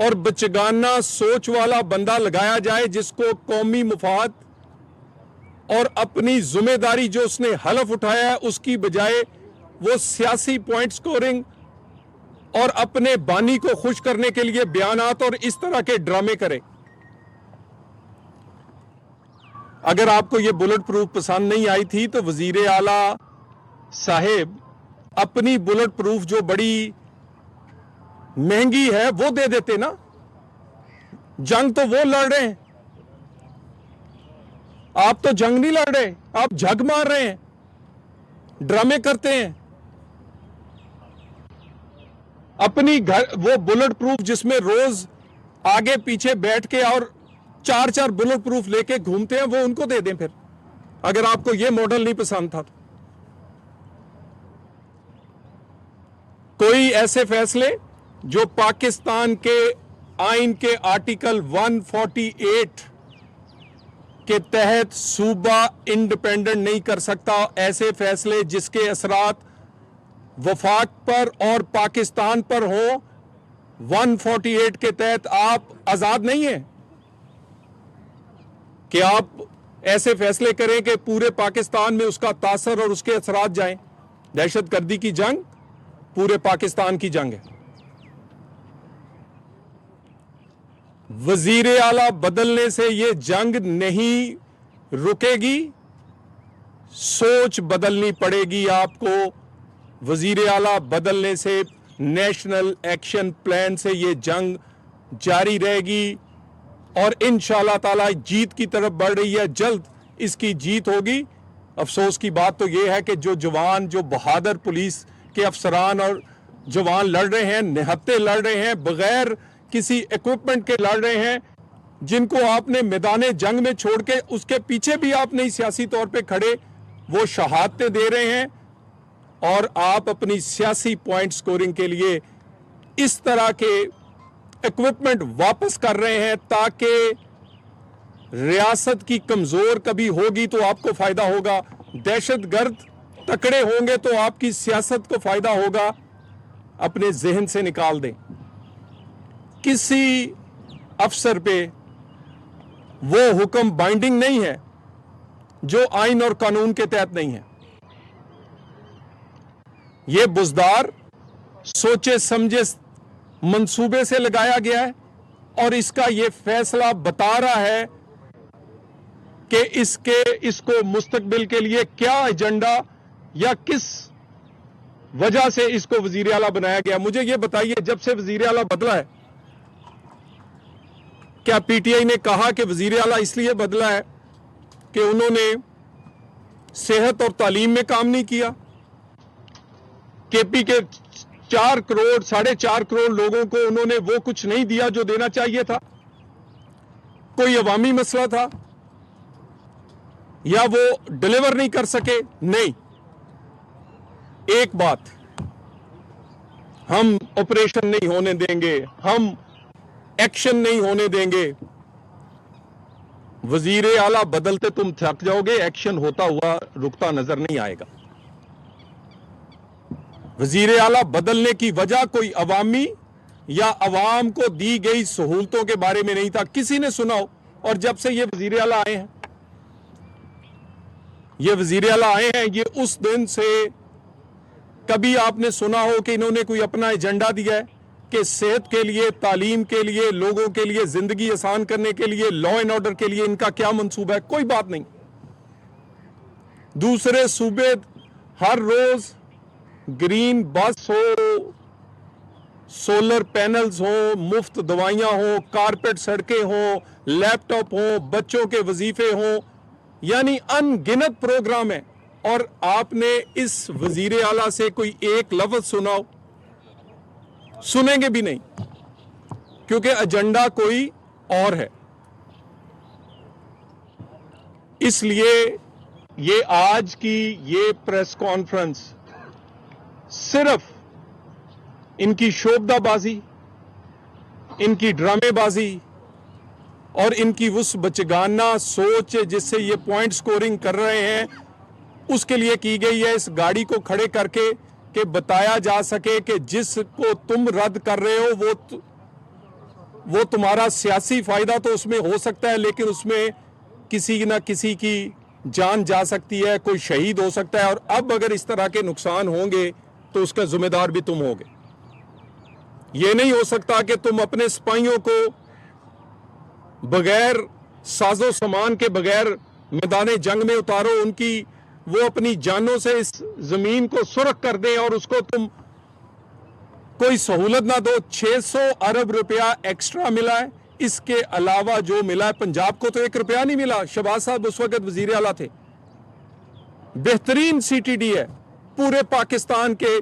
اور بچگانہ سوچ والا بندہ لگایا جائے جس کو قومی مفاد اور اپنی ذمہ داری جو اس نے حلف اٹھایا ہے اس کی بجائے وہ سیاسی پوائنٹ سکورنگ اور اپنے بانی کو خوش کرنے کے لیے بیانات اور اس طرح کے ڈرامے کرے. اگر آپ کو یہ بلٹ پروف پسند نہیں آئی تھی تو وزیر اعلیٰ صاحب اپنی بلٹ پروف جو بڑی مہنگی ہے وہ دے دیتے نا. جنگ تو وہ لڑ رہے ہیں, آپ تو جنگ نہیں لڑ رہے, آپ جھگ مار رہے ہیں, ڈرامے کرتے ہیں. اپنی گھر وہ بلٹ پروف جس میں روز آگے پیچھے بیٹھ کے اور 4 بلٹ پروف لے کے گھومتے ہیں وہ ان کو دے دیں پھر, اگر آپ کو یہ ماڈل نہیں پسند تھا تو. کوئی ایسے فیصلے جو پاکستان کے آئین کے آرٹیکل 148 کے تحت صوبہ انڈیپینڈنٹ نہیں کر سکتا, ایسے فیصلے جس کے اثرات وفاق پر اور پاکستان پر ہوں, 148 کے تحت آپ آزاد نہیں ہیں کہ آپ ایسے فیصلے کریں کہ پورے پاکستان میں اس کا تاثر اور اس کے اثرات جائیں. دہشت گردی کی جنگ پورے پاکستان کی جنگ ہے. وزیر اعلیٰ بدلنے سے یہ جنگ نہیں رکے گی, سوچ بدلنی پڑے گی آپ کو. وزیر اعلیٰ بدلنے سے, نیشنل ایکشن پلان سے یہ جنگ جاری رہے گی اور انشاءاللہ تعالی جیت کی طرف بڑھ رہی ہے. جلد اس کی جیت ہوگی. افسوس کی بات تو یہ ہے کہ جو جوان, جو بہادر پولیس کے افسران اور جوان لڑ رہے ہیں, نہتے لڑ رہے ہیں, بغیر کسی ایکوپمنٹ کے لڑ رہے ہیں, جن کو آپ نے میدان جنگ میں چھوڑ کے اس کے پیچھے بھی آپ نہیں سیاسی طور پہ کھڑے, وہ شہادتیں دے رہے ہیں اور آپ اپنی سیاسی پوائنٹ سکورنگ کے لیے اس طرح کے ایکوپمنٹ واپس کر رہے ہیں تاکہ ریاست کی کمزور کبھی ہوگی تو آپ کو فائدہ ہوگا, دہشت گرد تکڑے ہوں گے تو آپ کی سیاست کو فائدہ ہوگا. اپنے ذہن سے نکال دیں, کسی افسر پہ وہ حکم بائنڈنگ نہیں ہے جو آئین اور قانون کے تحت نہیں ہے. یہ بزدار سوچے سمجھے منصوبے سے لگایا گیا ہے اور اس کا یہ فیصلہ بتا رہا ہے کہ اس کو مستقبل کے لیے کیا ایجنڈا یا کس وجہ سے اس کو وزیر اعلیٰ بنایا گیا. مجھے یہ بتائیے, جب سے وزیر اعلیٰ بدلا ہے, کیا پی ٹی آئی نے کہا کہ وزیر اعلیٰ اس لیے بدلا ہے کہ انہوں نے صحت اور تعلیم میں کام نہیں کیا, کے پی کے 4 کروڑ 4.5 کروڑ لوگوں کو انہوں نے وہ کچھ نہیں دیا جو دینا چاہیے تھا, کوئی عوامی مسئلہ تھا, یا وہ ڈیلیور نہیں کر سکے؟ نہیں. ایک بات, ہم آپریشن نہیں ہونے دیں گے, ہم ایکشن نہیں ہونے دیں گے. وزیر اعلیٰ بدلتے تم تھک جاؤ گے, ایکشن ہوتا ہوا رکتا نظر نہیں آئے گا. وزیر اعلیٰ بدلنے کی وجہ کوئی عوامی یا عوام کو دی گئی سہولتوں کے بارے میں نہیں تھا. کسی نے سنا ہو؟ اور جب سے یہ وزیر اعلیٰ آئے ہیں, یہ اس دن سے کبھی آپ نے سنا ہو کہ انہوں نے کوئی اپنا ایجنڈا دیا ہے کہ صحت کے لیے, تعلیم کے لیے, لوگوں کے لیے زندگی آسان کرنے کے لیے, لا اینڈ آرڈر کے لیے ان کا کیا منصوبہ ہے؟ کوئی بات نہیں. دوسرے صوبے ہر روز گرین بس ہو, سولر پینلز ہوں, مفت دوائیاں ہوں, کارپیٹ سڑکیں ہوں, لیپ ٹاپ ہوں, بچوں کے وظیفے ہوں, یعنی ان گنت پروگرام ہے. اور آپ نے اس وزیر اعلیٰ سے کوئی ایک لفظ سنا ہو؟ سنیں گے بھی نہیں, کیونکہ ایجنڈا کوئی اور ہے. اس لیے یہ آج کی یہ پریس کانفرنس صرف ان کی شوبدہ بازی, ان کی ڈرامے بازی اور ان کی اس بچگانہ سوچ جس سے یہ پوائنٹ سکورنگ کر رہے ہیں اس کے لیے کی گئی ہے. اس گاڑی کو کھڑے کر کے کہ بتایا جا سکے کہ جس کو تم رد کر رہے ہو وہ تمہارا سیاسی فائدہ تو اس میں ہو سکتا ہے، لیکن اس میں کسی نہ کسی کی جان جا سکتی ہے، کوئی شہید ہو سکتا ہے، اور اب اگر اس طرح کے نقصان ہوں گے تو اس کا ذمہ دار بھی تم ہوگے۔ یہ نہیں ہو سکتا کہ تم اپنے سپاہیوں کو بغیر ساز و سامان کے بغیر میدان جنگ میں اتارو، ان کی وہ اپنی جانوں سے اس زمین کو سرخ کر دیں اور اس کو تم کوئی سہولت نہ دو۔ 600 ارب روپیہ ایکسٹرا ملا ہے، اس کے علاوہ جو ملا ہے، پنجاب کو تو 1 روپیہ نہیں ملا۔ شہباز صاحب اس وقت وزیر اعلیٰ تھے۔ بہترین سی ٹی ڈی ہے، پورے پاکستان کے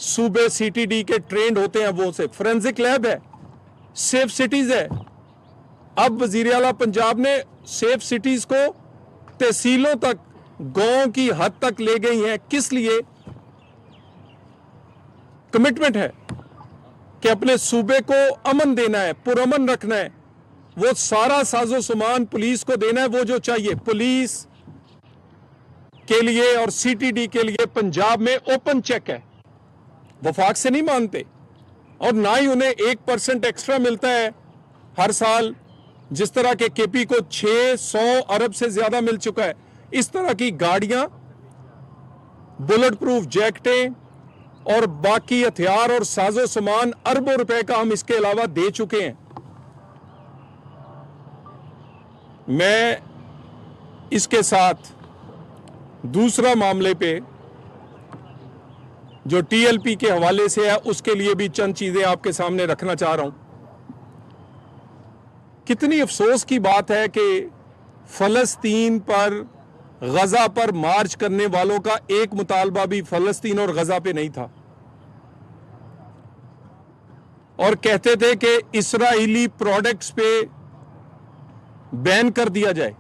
صوبے سی ٹی ڈی کے ٹرینڈ ہوتے ہیں، وہ سے فورینزک لیب ہے، سیف سٹیز ہے۔ اب وزیر اعلیٰ پنجاب نے سیف سٹیز کو تحصیلوں تک، گاؤں کی حد تک لے گئی ہیں۔ کس لیے؟ کمٹمنٹ ہے کہ اپنے صوبے کو امن دینا ہے، پرامن رکھنا ہے، وہ سارا ساز و سامان پولیس کو دینا ہے، وہ جو چاہیے۔ پولیس کے لیے اور سی ٹی ڈی کے لیے پنجاب میں اوپن چیک ہے، وفاق سے نہیں مانتے، اور نہ ہی انہیں 1% ایکسٹرا ملتا ہے ہر سال، جس طرح کے کے پی کو 600 ارب سے زیادہ مل چکا ہے۔ اس طرح کی گاڑیاں، بلٹ پروف جیکٹیں اور باقی ہتھیار اور ساز و سامان اربوں روپے کا ہم اس کے علاوہ دے چکے ہیں۔ میں اس کے ساتھ دوسرا معاملے پہ جو ٹی ایل پی کے حوالے سے ہے، اس کے لیے بھی چند چیزیں آپ کے سامنے رکھنا چاہ رہا ہوں۔ کتنی افسوس کی بات ہے کہ فلسطین پر، غزہ پر مارچ کرنے والوں کا ایک مطالبہ بھی فلسطین اور غزہ پہ نہیں تھا، اور کہتے تھے کہ اسرائیلی پروڈکٹس پہ بین کر دیا جائے،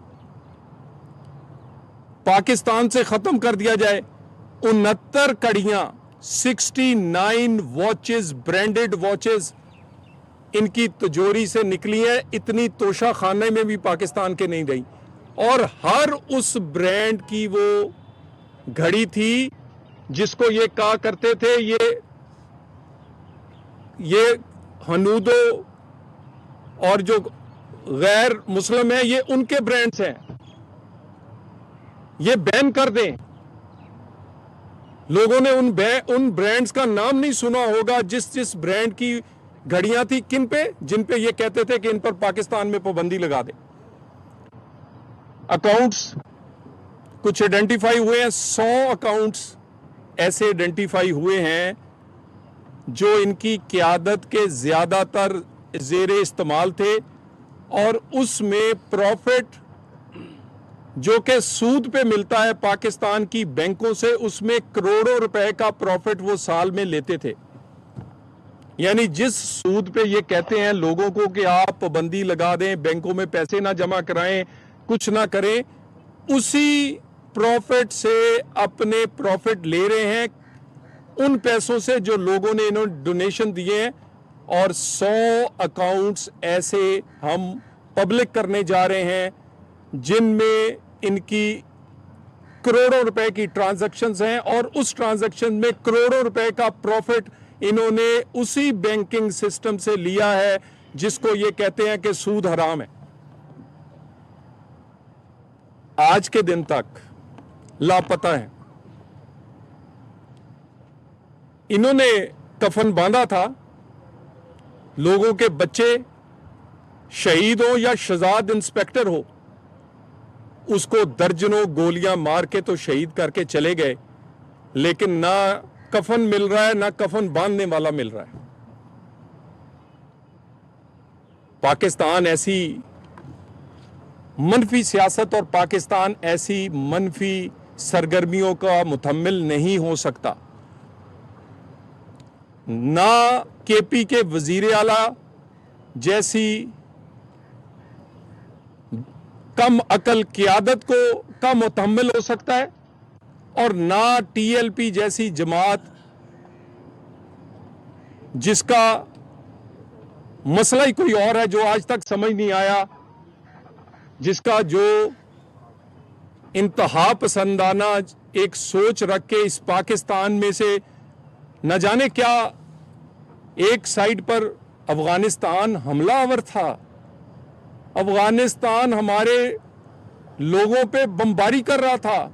پاکستان سے ختم کر دیا جائے۔ 69 کڑیاں، 69 واچز، برانڈڈ واچز ان کی تجوری سے نکلی ہیں۔ اتنی توشہ خانے میں بھی پاکستان کے نہیں رہی، اور ہر اس برانڈ کی وہ گھڑی تھی جس کو یہ کہا کرتے تھے یہ ہنودو اور جو غیر مسلم ہیں، یہ ان کے برانڈز ہیں، یہ بین کر دیں۔ لوگوں نے ان برانڈز کا نام نہیں سنا ہوگا جس برانڈ کی گھڑیاں تھی، کن پہ، جن پہ یہ کہتے تھے کہ ان پر پاکستان میں پابندی لگا دیں۔ اکاؤنٹس کچھ آئیڈینٹیفائی ہوئے ہیں، 100 اکاؤنٹس ایسے آئیڈینٹیفائی ہوئے ہیں جو ان کی قیادت کے زیادہ تر زیر استعمال تھے، اور اس میں پروفٹ جو کہ سود پہ ملتا ہے پاکستان کی بینکوں سے، اس میں کروڑوں روپے کا پروفٹ وہ سال میں لیتے تھے۔ یعنی جس سود پہ یہ کہتے ہیں لوگوں کو کہ آپ پابندی لگا دیں، بینکوں میں پیسے نہ جمع کرائیں، کچھ نہ کریں، اسی پروفٹ سے اپنے پروفٹ لے رہے ہیں، ان پیسوں سے جو لوگوں نے انہوں ڈونیشن دیے ہیں۔ اور 100 اکاؤنٹس ایسے ہم پبلک کرنے جا رہے ہیں جن میں ان کی کروڑوں روپے کی ٹرانزیکشنز ہیں، اور اس ٹرانزیکشن میں کروڑوں روپے کا پروفٹ انہوں نے اسی بینکنگ سسٹم سے لیا ہے جس کو یہ کہتے ہیں کہ سود حرام ہے۔ آج کے دن تک لاپتہ ہیں۔ انہوں نے کفن باندھا تھا، لوگوں کے بچے شہید ہو یا شہزاد انسپیکٹر ہو، اس کو درجنوں گولیاں مار کے تو شہید کر کے چلے گئے، لیکن نہ کفن مل رہا ہے، نہ کفن باندھنے والا مل رہا ہے۔ پاکستان ایسی منفی سیاست اور پاکستان ایسی منفی سرگرمیوں کا متحمل نہیں ہو سکتا۔ نہ کے پی کے وزیر اعلیٰ جیسی کم عقل قیادت کو کا متحمل ہو سکتا ہے، اور نہ ٹی ایل پی جیسی جماعت جس کا مسئلہ ہی کوئی اور ہے، جو آج تک سمجھ نہیں آیا، جس کا جو انتہا پسندانہ ایک سوچ رکھ کے اس پاکستان میں سے نہ جانے کیا ایک سائیڈ پر افغانستان حملہ آور تھا، افغانستان ہمارے لوگوں پہ بمباری کر رہا تھا،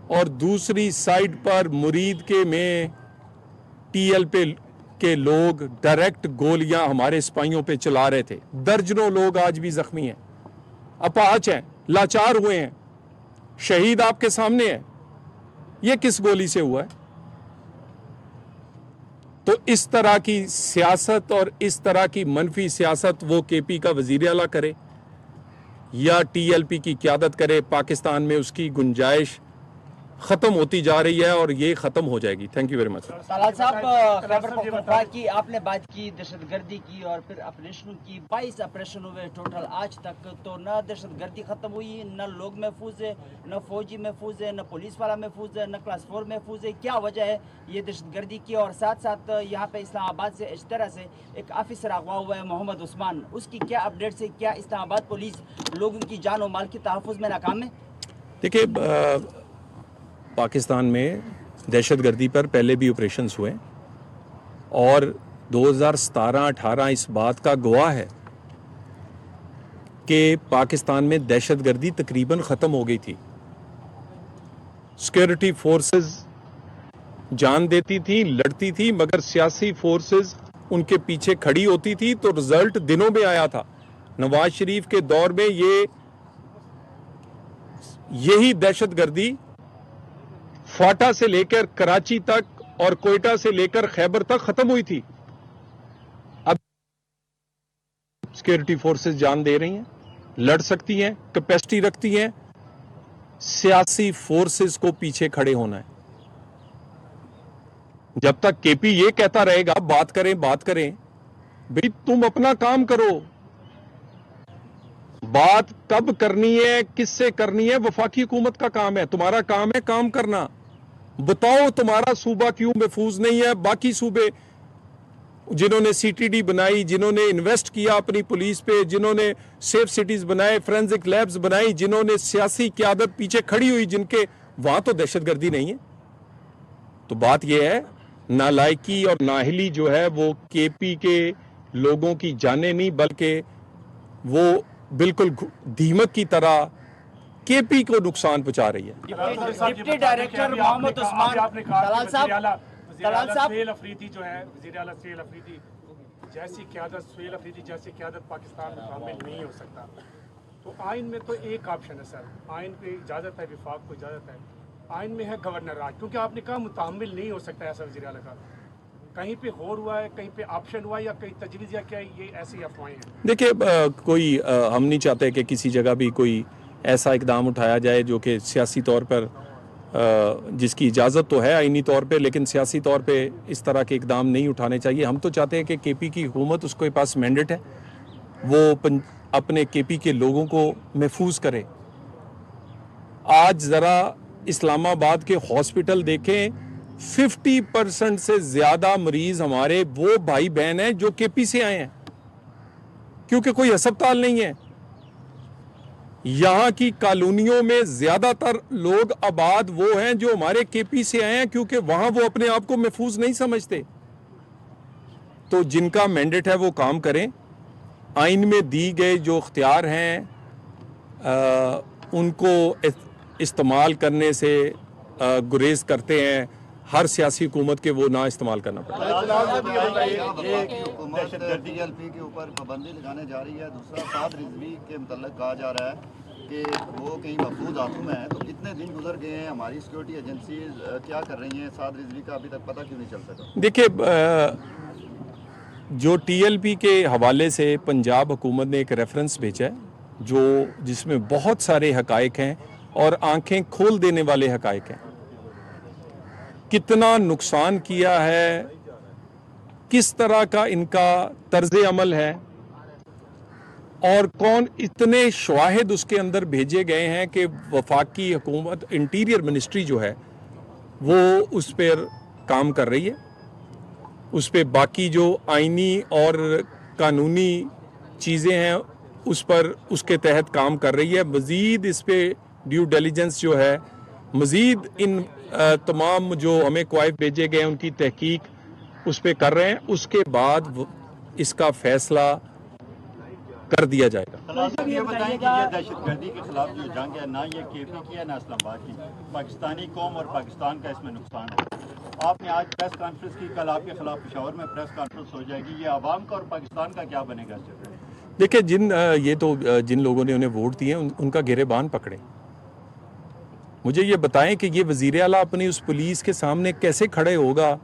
اور دوسری سائڈ پر مرید کے میں ٹی ایل پہ کے لوگ ڈائریکٹ گولیاں ہمارے سپاہیوں پہ چلا رہے تھے. درجنوں لوگ آج بھی زخمی ہیں، اپاہج ہیں، لاچار ہوئے ہیں، شہید آپ کے سامنے ہے. یہ کس گولی سے ہوا ہے؟ تو اس طرح کی سیاست اور اس طرح کی منفی سیاست وہ کے پی کا وزیر اعلیٰ کرے یا ٹی ایل پی کی قیادت کرے، پاکستان میں اس کی گنجائش ختم ہوتی جا رہی ہے اور یہ ختم ہو جائے گی. Thank you very much. Talal صاحب، خیبر پختونخوا کی آپ نے بات کی، دہشت گردی کی اور پھر آپریشنوں کی. 22 آپریشن ہوئے ٹوٹل آج تک. تو نہ دہشت گردی ختم ہوئی، نہ لوگ محفوظ ہے، نہ فوجی محفوظ ہے، نہ پولیس والا محفوظ ہے، نہ کلاس 4 محفوظ ہے. کیا وجہ ہے یہ دہشت گردی کی؟ اور ساتھ ساتھ یہاں پہ اسلام آباد سے اس طرح سے ایک آفیسر اغوا ہوا ہے محمد عثمان، اس کی کیا اپڈیٹس ہے؟ کیا اسلام آباد پولیس لوگوں کی جان و مال کے تحفظ میں ناکام ہے؟ دیکھیے، پاکستان میں دہشت گردی پر پہلے بھی آپریشنز ہوئے اور 2017-18 اس بات کا گواہ ہے کہ پاکستان میں دہشت گردی تقریباً ختم ہو گئی تھی. سیکورٹی فورسز جان دیتی تھی، لڑتی تھی، مگر سیاسی فورسز ان کے پیچھے کھڑی ہوتی تھی تو رزلٹ دنوں میں آیا تھا. نواز شریف کے دور میں یہی دہشت گردی فاٹا سے لے کر کراچی تک اور کوئٹہ سے لے کر خیبر تک ختم ہوئی تھی. اب سیکورٹی فورسز جان دے رہی ہیں، لڑ سکتی ہیں، کیپیسٹی رکھتی ہیں. سیاسی فورسز کو پیچھے کھڑے ہونا ہے. جب تک کے پی یہ کہتا رہے گا بات کریں بھئی تم اپنا کام کرو. بات کب کرنی ہے، کس سے کرنی ہے، وفاقی حکومت کا کام ہے. تمہارا کام ہے کام کرنا. بتاؤ تمہارا صوبہ کیوں محفوظ نہیں ہے؟ باقی صوبے جنہوں نے سی ٹی ڈی بنائی، جنہوں نے انویسٹ کیا اپنی پولیس پہ، جنہوں نے سیف سٹیز بنائے، فورینزک لیبز بنائی، جنہوں نے سیاسی قیادت پیچھے کھڑی ہوئی، جن کے وہاں تو دہشت گردی نہیں ہے. تو بات یہ ہے، نالائکی اور نااہلی جو ہے وہ کے پی کے لوگوں کی جانیں نہیں، بلکہ وہ بالکل دیمک کی طرح کے پی کو نقصان پہنچا رہی ہے. Deputy director Muhammad Usman. طلال صاحب، سہیل افریدی جو ہے وزیر اعلیٰ سہیل افریدی جیسی قیادت پاکستان میں شامل نہیں ہو سکتا. تو آئین میں تو ایک آپشن ہے سر، آئین پہ اجازت ہے، وفاق کو اجازت ہے، آئین میں ہے گورنر راج، کیونکہ آپ نے کہا متحمل نہیں ہو سکتا ایسا وزیر اعلیٰ کا. کہیں پہ غور ہوا ہے، کہیں پہ آپشن ہوا ہے، یا کہیں تجویز، یا کیا یہ ایسی افواہیں ہیں؟ دیکھیں، کوئی ہم نہیں چاہتے کہ کسی جگہ بھی کوئی ایسا اقدام اٹھایا جائے جو کہ سیاسی طور پر جس کی اجازت تو ہے آئینی طور پہ، لیکن سیاسی طور پہ اس طرح کے اقدام نہیں اٹھانے چاہیے. ہم تو چاہتے ہیں کہ کے پی کی حکومت، اس کے پاس مینڈیٹ ہے، وہ اپنے کے پی کے لوگوں کو محفوظ کرے. آج ذرا اسلام آباد کے ہاسپٹل دیکھیں، 50% سے زیادہ مریض ہمارے وہ بھائی بہن ہیں جو کے پی سے آئے ہیں، کیونکہ کوئی ہسپتال نہیں ہے. یہاں کی کالونیوں میں زیادہ تر لوگ آباد وہ ہیں جو ہمارے کے پی سے آئے ہیں، کیونکہ وہاں وہ اپنے آپ کو محفوظ نہیں سمجھتے. تو جن کا مینڈیٹ ہے وہ کام کریں. آئین میں دی گئے جو اختیار ہیں ان کو استعمال کرنے سے گریز کرتے ہیں. ہر سیاسی حکومت کے وہ نہ استعمال کرنا پڑتا ہے. حکومت ٹی ایل پی کے اوپر پابندی لگانے جا رہی ہے. دوسرا، سعد رضوی کے متعلق کہا جا رہا ہے کہ وہ کہیں محفوظ ہاتھوں میں ہیں. تو اتنے دن گزر گئے ہیں، ہماری سیکورٹی ایجنسیز کیا کر رہی ہیں؟ سعد رضوی کا ابھی تک پتہ کیوں نہیں چل سکا؟ دیکھیے، جو ٹی ایل پی کے حوالے سے پنجاب حکومت نے ایک ریفرنس بھیجا ہے جس میں بہت سارے حقائق ہیں اور آنکھیں کھول دینے والے حقائق ہیں. کتنا نقصان کیا ہے، کس طرح کا ان کا طرز عمل ہے، اور کون اتنے شواہد اس کے اندر بھیجے گئے ہیں کہ وفاقی حکومت انٹیریئر منسٹری جو ہے وہ اس پر کام کر رہی ہے. اس پہ باقی جو آئینی اور قانونی چیزیں ہیں اس کے تحت کام کر رہی ہے. مزید اس پہ ڈیو ڈیلیجنس جو ہے، مزید ان تمام جو ہمیں کوائف بھیجے گئے ان کی تحقیق اس پہ کر رہے ہیں. اس کے بعد اس کا فیصلہ کر دیا جائے گا۔ صاحب یہ بتائیں کہ یہ دہشت گردی کے خلاف جو جنگ ہے، نہ یہ کے پی کی ہے نہ اسلام آباد کی، پاکستانی قوم اور پاکستان کا اس میں نقصان ہے۔ آپ نے آج پریس کانفرنس کی، کل آپ کے خلاف پشاور میں پریس کانفرنس ہو جائے گی، یہ عوام کا اور پاکستان کا کیا بنے گا؟ دیکھیں جن لوگوں نے انہیں ووٹ دیے ان کا گریبان پکڑیں۔ مجھے یہ بتائیں کہ یہ وزیر اعلیٰ اپنی اس پولیس کے سامنے کیسے کھڑے ہوگا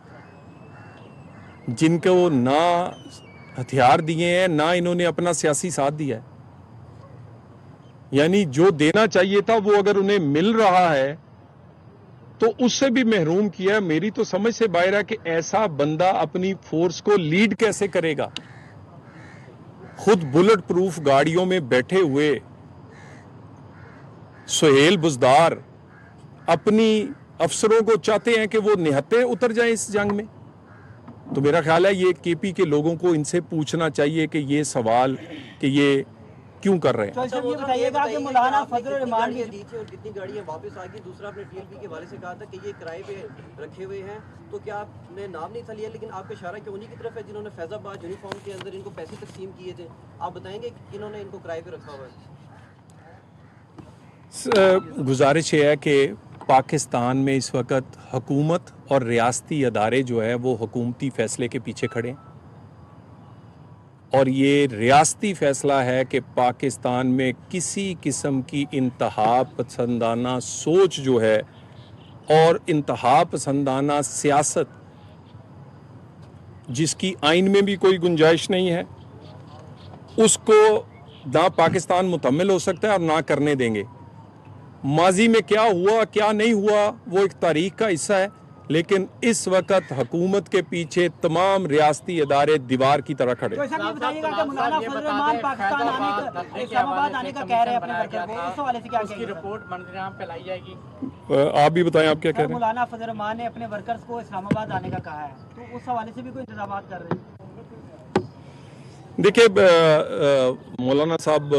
جن کو نہ ہتھیار دیے ہیں نہ انہوں نے اپنا سیاسی ساتھ دیا ہے؟ یعنی جو دینا چاہیے تھا وہ اگر انہیں مل رہا ہے تو اس سے بھی محروم کیا ہے۔ میری تو سمجھ سے باہر ہے کہ ایسا بندہ اپنی فورس کو لیڈ کیسے کرے گا؟ خود بلٹ پروف گاڑیوں میں بیٹھے ہوئے سہیل بزدار اپنی افسروں کو چاہتے ہیں کہ وہ نہتے اتر جائیں اس جنگ میں۔ تو میرا خیال ہے یہ کے پی کے لوگوں کو ان سے پوچھنا چاہیے کہ یہ سوال کہ یہ کیوں کر رہے ہیں۔ یہ بتائیے گا کہ مولانا فضل الرحمان دی تھی اور کتنی گاڑیاں واپس آ گئی، دوسرا آپ نے ٹی ایل پی کے حوالے سے کہا تھا کہ یہ کرائے پہ رکھے ہوئے ہیں، تو کیا آپ نے نام نہیں تھا لیا، لیکن آپ کا اشارہ کہ انہی کی طرف ہے جنہوں نے فیض آباد یونیفارم کے اندر ان کو پیسے تقسیم کیے تھے؟ آپ بتائیں گے کہ انہوں نے ان کو کرائے پہ رکھا ہوا ہے؟ گزارش یہ ہے کہ پاکستان میں اس وقت حکومت اور ریاستی ادارے جو ہے وہ حکومتی فیصلے کے پیچھے کھڑے ہیں، اور یہ ریاستی فیصلہ ہے کہ پاکستان میں کسی قسم کی انتہا پسندانہ سوچ جو ہے اور انتہا پسندانہ سیاست جس کی آئین میں بھی کوئی گنجائش نہیں ہے، اس کو نہ پاکستان مکمل ہو سکتا ہے اور نہ کرنے دیں گے۔ ماضی میں کیا ہوا کیا نہیں ہوا وہ ایک تاریخ کا حصہ ہے، لیکن اس وقت حکومت کے پیچھے تمام ریاستی ادارے دیوار کی طرح کھڑے۔ بتائیے گا کہ مولانا فضل الرحمان پاکستان اسلام آباد آنے کا کہہ رہے ہیں اپنے ورکر کو، اس حوالے سے کیا کہیں گے؟ رپورٹ منظر عام پہ لائی جائے گی۔ آپ بھی بتائیں آپ کیا کہہ رہے ہیں؟ مولانا فضل الرحمان نے اپنے ورکرز کو اسلام آباد آنے کا کہا ہے، تو اس حوالے سے بھی کوئی انتظامات کر رہے ہیں؟ دیکھیں مولانا صاحب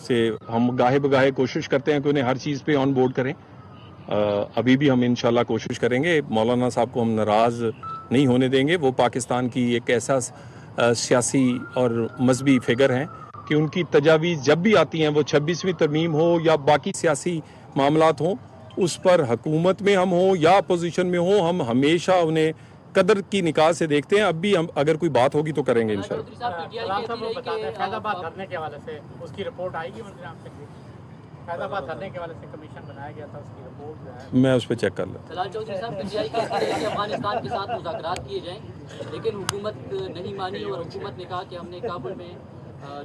سے ہم گاہے بگاہے کوشش کرتے ہیں کہ انہیں ہر چیز پہ آن بورڈ کریں۔ ابھی بھی ہم انشاءاللہ کوشش کریں گے، مولانا صاحب کو ہم ناراض نہیں ہونے دیں گے۔ وہ پاکستان کی ایک ایسا سیاسی اور مذہبی فگر ہیں کہ ان کی تجاویز جب بھی آتی ہیں، وہ 26ویں ترمیم ہو یا باقی سیاسی معاملات ہوں، اس پر حکومت میں ہم ہوں یا اپوزیشن میں ہوں، ہم ہمیشہ انہیں قدر کی نکاح سے دیکھتے ہیں۔ اب بھی ہم اگر کوئی بات ہوگی تو کریں گے انشاءاللہ۔ فیض آباد دھرنے کے حوالے سے اس کی رپورٹ آئے گی منظر عام سے؟ فیض آباد دھرنے کے حوالے سے کمیشن بنایا گیا تھا، اس کی رپورٹ جو ہے میں اس پہ چیک کر لوں۔ طلال چودھری صاحب پی ٹی آئی کہتی ہے کہ افغانستان کے ساتھ مذاکرات کیے جائیں، لیکن حکومت نہیں مانی اور حکومت نے کہا کہ ہم نے کابل میں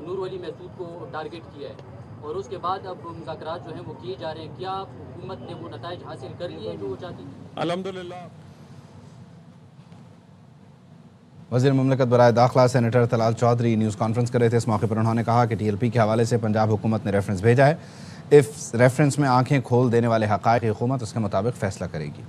نور ولی محسود کو ٹارگٹ کیا ہے، اور اس کے بعد اب مذاکرات جو ہیں وہ کیے جا رہے ہیں۔ کیا حکومت نے وہ نتائج حاصل کر لیے ہیں جو وہ چاہتی تھی؟ الحمدللہ۔ وزیر مملکت برائے داخلہ senator Talal Chaudhry news conference کر رہے تھے۔ اس موقع پر انہوں نے کہا کہ ٹی ایل پی کے حوالے سے پنجاب حکومت نے ریفرنس بھیجا ہے، اس ریفرنس میں آنکھیں کھول دینے والے حقائق حکومت اس کے مطابق فیصلہ کرے گی۔